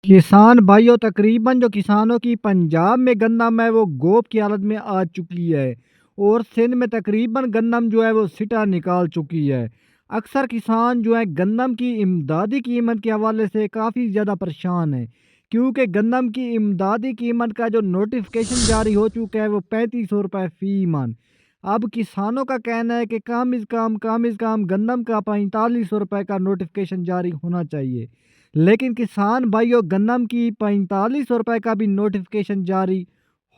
किसान भाइयों, तकरीबन जो किसानों की पंजाब में गंदम है वो गोब की हालत में आ चुकी है। और सिंध में तकरीबन गंदम जो है वो सिटा निकाल चुकी है। अक्सर किसान जो है गंदम की इमदादी कीमत के हवाले से काफ़ी ज़्यादा परेशान है, क्योंकि गंदम की इमदादी कीमत का जो नोटिफिकेशन जारी हो चुका है वो 3500 रुपये फ़ी मन। अब किसानों का कहना है कि कम गंदम का 4500 रुपये का नोटिफिकेशन जारी होना चाहिए। लेकिन किसान भाइयों, गंदम की 4500 रुपये का भी नोटिफिकेशन जारी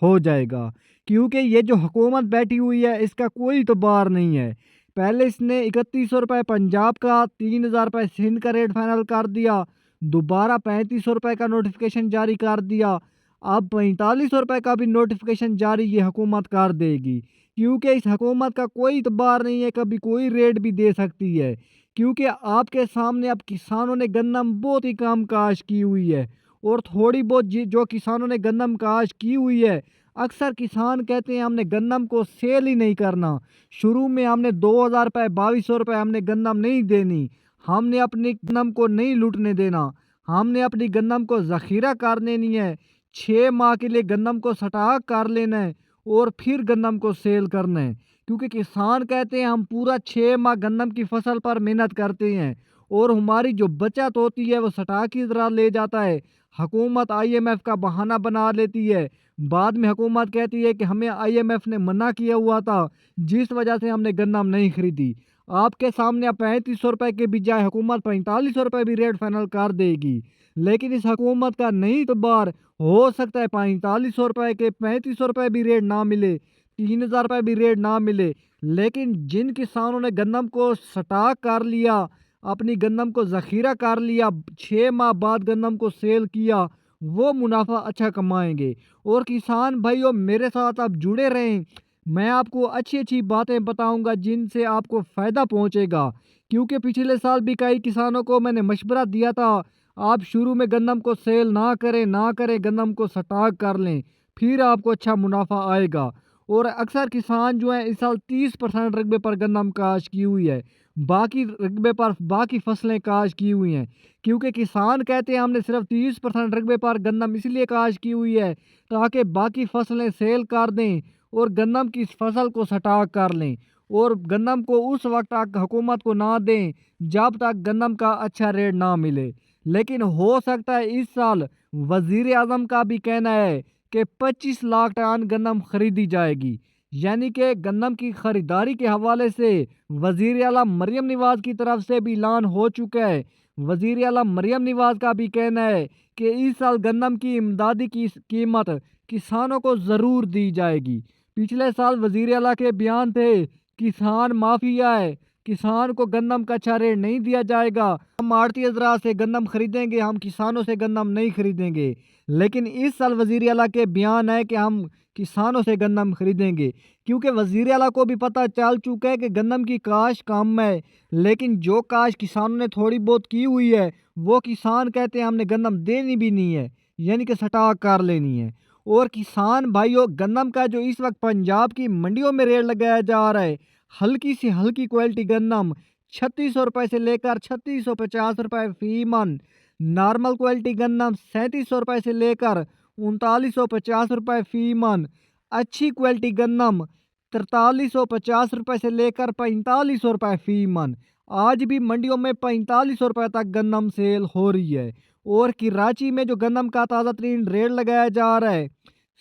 हो जाएगा, क्योंकि ये जो हुकूमत बैठी हुई है इसका कोई तो बार नहीं है। पहले इसने 3100 रुपये पंजाब का, 3000 रुपये सिंध का रेट फाइनल कर दिया, दोबारा 3500 रुपये का नोटिफिकेशन जारी कर दिया। अब 4500 रुपये का भी नोटिफिकेशन जारी ये हुकूमत कर देगी, क्योंकि इस हुकूमत का कोई तो बार नहीं है, कभी कोई रेट भी दे सकती है। क्योंकि आपके सामने अब किसानों ने गंदम बहुत ही कम काश्त की हुई है। और थोड़ी बहुत जो किसानों ने गंदम काश्त की हुई है, अक्सर किसान कहते हैं हमने गंदम को सेल ही नहीं करना। शुरू में हमने 2000 रुपये, 2200 रुपये हमने गंदम नहीं देनी, हमने अपनी गंदम को नहीं लूटने देना, हमने अपनी गंदम को ज़ख़ीरा कर लेनी है, 6 माह के लिए गंदम को स्टॉक कर लेना है और फिर गंदम को सेल करना है। क्योंकि किसान कहते हैं हम पूरा 6 माह गंदम की फसल पर मेहनत करते हैं और हमारी जो बचत होती है वो स्टॉक की तरह ले जाता है। हुकूमत आईएमएफ का बहाना बना लेती है। बाद में हुकूमत कहती है कि हमें आईएमएफ ने मना किया हुआ था, जिस वजह से हमने गंदम नहीं खरीदी। आपके सामने अब 3500 रुपये के बजाय हुकूमत 4500 रुपये भी रेट फाइनल कर देगी। लेकिन इस हुकूमत का नहीं तो बार, हो सकता है 4500 रुपये के 3500 रुपये भी रेट ना मिले, 3000 रुपये भी रेट ना मिले। लेकिन जिन किसानों ने गंदम को स्टॉक कर लिया, अपनी गंदम को ज़ख़ीरा कर लिया, 6 माह बाद गंदम को सेल किया, वो मुनाफा अच्छा कमाएंगे। और किसान भाइयों, मेरे साथ आप जुड़े रहें, मैं आपको अच्छी अच्छी बातें बताऊंगा जिनसे आपको फ़ायदा पहुंचेगा। क्योंकि पिछले साल भी कई किसानों को मैंने मशवरा दिया था, आप शुरू में गंदम को सेल ना करें, गंदम को स्टॉक कर लें, फिर आपको अच्छा मुनाफा आएगा। और अक्सर किसान जो है इस साल 30% रकबे पर गंदम काश्त की हुई है, बाकी रकबे पर बाकी फसलें काश्त की हुई हैं। क्योंकि किसान कहते हैं हमने सिर्फ 30% रकबे पर गंदम इसलिए काश्त की हुई है ताकि बाकी फसलें सेल कर दें और गंदम की इस फसल को स्टॉक कर लें, और गंदम को उस वक्त तक हुकूमत को ना दें जब तक गंदम का अच्छा रेट ना मिले। लेकिन हो सकता है इस साल वज़ीर आज़म का भी कहना है कि 25 लाख टन गंदम खरीदी जाएगी। यानी कि गंदम की खरीदारी के हवाले से वज़ीर आला मरियम नवाज़ की तरफ से भी ऐलान हो चुका है। वज़ीर आला मरियम नवाज़ का भी कहना है कि इस साल गंदम की इमदादी की कीमत किसानों को ज़रूर दी जाएगी। पिछले साल वज़ीर आला के बयान थे, किसान माफिया है, किसान को गंदम का अच्छा रेट नहीं दिया जाएगा, हम आड़ती हज़रात से गंदम खरीदेंगे, हम किसानों से गंदम नहीं खरीदेंगे। लेकिन इस साल वज़ीर आला के बयान है कि हम किसानों से गंदम खरीदेंगे, क्योंकि वज़ीर आला को भी पता चल चुका है कि गंदम की काश्त कम है। लेकिन जो काश्त किसानों ने थोड़ी बहुत की हुई है वो किसान कहते हैं हमने गंदम देनी भी नहीं है, यानी कि स्टॉक कर लेनी है। और किसान भाइयों, गंदम का जो इस वक्त पंजाब की मंडियों में रेट लगाया जा रहा है, हल्की से हल्की क्वालिटी गंदम 3600 रुपये से लेकर 3650 रुपये फ़ी मन, नॉर्मल क्वालिटी गंदम 3700 रुपये से लेकर 3950 रुपये फ़ी मन, अच्छी क्वालिटी गंदम 4350 रुपये से लेकर 4500 रुपये फ़ी मन। आज भी मंडियों में 4500 रुपये तक गंदम सेल हो रही है। और कराची में जो गंदम का ताज़ा तरीन रेट लगाया जा रहा है,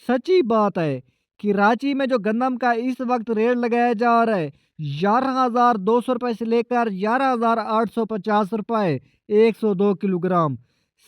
सच्ची बात है, कराची में जो गंदम का इस वक्त रेट लगाया जा रहा है 11,200 रुपये से लेकर 11,850 रुपये 102 किलोग्राम।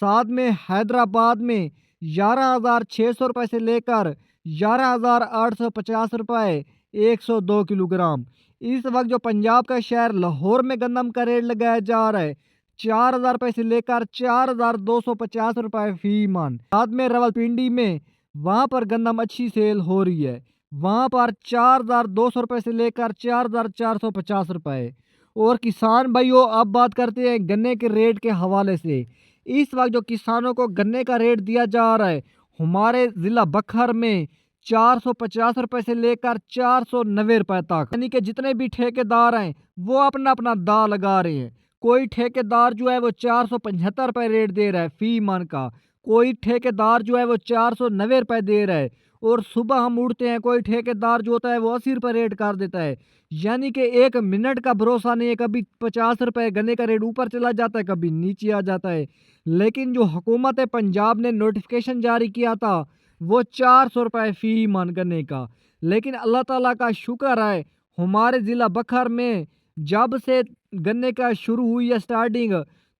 साथ में हैदराबाद में 11,600 रुपये से लेकर 11,850 रुपये 102 किलोग्राम। इस वक्त जो पंजाब का शहर लाहौर में गंदम का रेट लगाया जा रहा है 4,000 रुपये से लेकर 4,250 रुपये फ़ी मन। साथ में रावलपिंडी में, वहाँ पर गंदम अच्छी सेल हो रही है, वहाँ पर 4,200 रुपये से लेकर 4,450 रुपये। और किसान भाइयों, अब बात करते हैं गन्ने के रेट के हवाले से। इस वक्त जो किसानों को गन्ने का रेट दिया जा रहा है हमारे ज़िला बखर में 450 रुपये से लेकर 490 रुपये तक, यानी कि जितने भी ठेकेदार हैं वो अपना अपना दाव लगा रहे हैं। कोई ठेकेदार जो है वो 475 रुपये रेट दे रहा है फ़ी मन का, कोई ठेकेदार जो है वो 490 रुपए दे रहा है, और सुबह हम उठते हैं कोई ठेकेदार जो होता है वो 80 रुपए रेट कर देता है। यानी कि 1 मिनट का भरोसा नहीं है, कभी 50 रुपए गन्ने का रेट ऊपर चला जाता है, कभी नीचे आ जाता है। लेकिन जो हुकूमत पंजाब ने नोटिफिकेशन जारी किया था वो 400 रुपए फ़ी मन गन्ने का। लेकिन अल्लाह ताला का शुक्र है, हमारे ज़िला बखर में जब से गन्ने का शुरू हुई है स्टार्टिंग,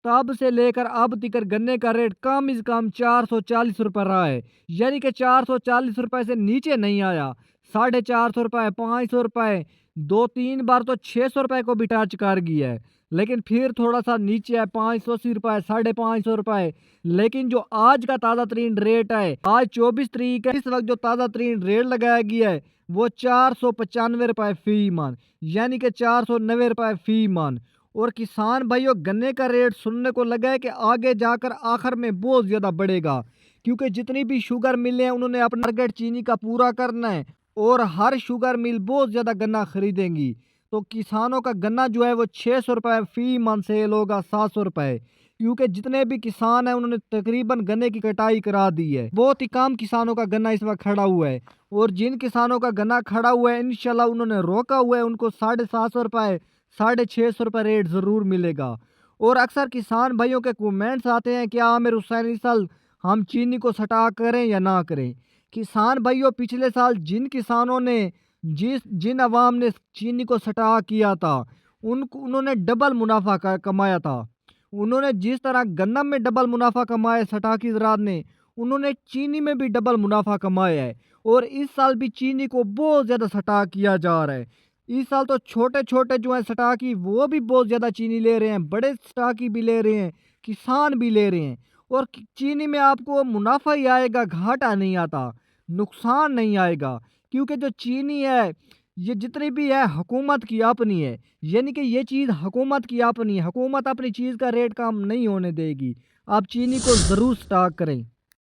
तब से लेकर अब तक गन्ने का रेट कम से कम 440 रुपये रहा है। यानी कि 440 रुपये से नीचे नहीं आया। 450 रुपये, 500 रुपये, 2-3 बार तो 600 रुपये को भी टच कर गया है। लेकिन फिर थोड़ा सा नीचे है, 580 रुपये, 550 रुपये। लेकिन जो आज का ताज़ा तरीन रेट है, आज 24 तारीख है, इस वक्त जो ताज़ा तरीन रेट लगाया गया है वो 495 रुपये फ़ी मन, यानी कि 490 रुपये फ़ी मन। और किसान भाइयों, गन्ने का रेट सुनने को लगा है कि आगे जाकर आखिर में बहुत ज़्यादा बढ़ेगा, क्योंकि जितनी भी शुगर मिलें हैं उन्होंने अपना टारगेट चीनी का पूरा करना है, और हर शुगर मिल बहुत ज़्यादा गन्ना खरीदेंगी। तो किसानों का गन्ना जो है वो 600 रुपये फ़ी मन सेल होगा, 700 रुपये, क्योंकि जितने भी किसान हैं उन्होंने तकरीबन गन्ने की कटाई करा दी है। बहुत ही कम किसानों का गन्ना इस वक्त खड़ा हुआ है, और जिन किसानों का गन्ना खड़ा हुआ है इंशाल्लाह उन्होंने रोका हुआ है, उनको 750 रुपये, 650 रुपये रेट ज़रूर मिलेगा। और अक्सर किसान भाइयों के कमेंट्स आते हैं कि आमिर हुसैन इस साल हम चीनी को सटा करें या ना करें। किसान भाइयों, पिछले साल जिन किसानों ने जिन अवाम ने चीनी को सटा किया था उन्होंने डबल मुनाफा कमाया था। उन्होंने जिस तरह गन्ना में डबल मुनाफा कमाया सटा की ज़रात ने, उन्होंने चीनी में भी डबल मुनाफा कमाया है। और इस साल भी चीनी को बहुत ज़्यादा सटा किया जा रहा है। इस साल तो छोटे छोटे जो हैं स्टाकी वो भी बहुत ज़्यादा चीनी ले रहे हैं, बड़े स्टाकी भी ले रहे हैं, किसान भी ले रहे हैं। और चीनी में आपको मुनाफा ही आएगा, घाटा नहीं आता, नुकसान नहीं आएगा, क्योंकि जो चीनी है ये जितनी भी है हुकूमत की अपनी है। यानी कि ये चीज़ हुकूमत की अपनी है, हुकूमत अपनी चीज़ का रेट कम नहीं होने देगी। आप चीनी को ज़रूर स्टॉक करें।